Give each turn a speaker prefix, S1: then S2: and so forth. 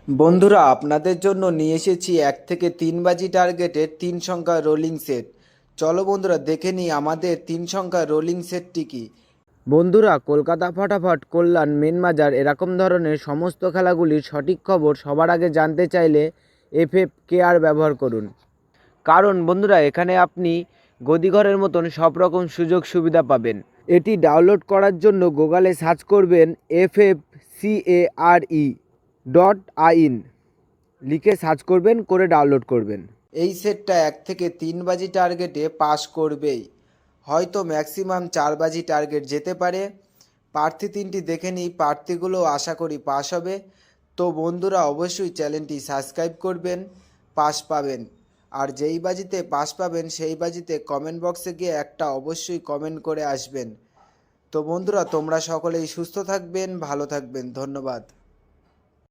S1: বন্ধুরা, আপনাদের জন্য নিয়ে এসেছি 1 থেকে 3 বাজি টার্গেটের 3 সংখ্যার রোলিং সেট। চলো বন্ধুরা, দেখে নিই আমাদের 3 সংখ্যার রোলিং সেটটি কি। বন্ধুরা, কলকাতা ফটাফট, কল্যাণ, মেন বাজার এরকম ধরনের সমস্ত খেলাগুলির সঠিক খবর সবার আগে জানতে চাইলে FFKR ব্যবহার করুন। কারণ বন্ধুরা, এখানে আপনি গদিঘরের মতন সব রকম সুযোগ সুবিধা পাবেন। এটি ডাউনলোড করার জন্য গুগলে সার্চ করবেন FFCARE.in, লিখে সার্চ করবেন, করে ডাউনলোড করবেন। এই সেটটা 1 থেকে 3 বাজি টার্গেটে পাস করবেই, হয়তো ম্যাক্সিমাম 4 বাজি টার্গেট যেতে পারে। প্রার্থী 3টি দেখে নিই, প্রার্থীগুলো আশা করি পাস হবে। তো বন্ধুরা, অবশ্যই চ্যানেলটি সাবস্ক্রাইব করবেন, পাস পাবেন। আর যেই বাজিতে পাস পাবেন সেই বাজিতে কমেন্ট বক্সে গিয়ে একটা অবশ্যই কমেন্ট করে আসবেন। তো বন্ধুরা, তোমরা সকলেই সুস্থ থাকবেন, ভালো থাকবেন, ধন্যবাদ।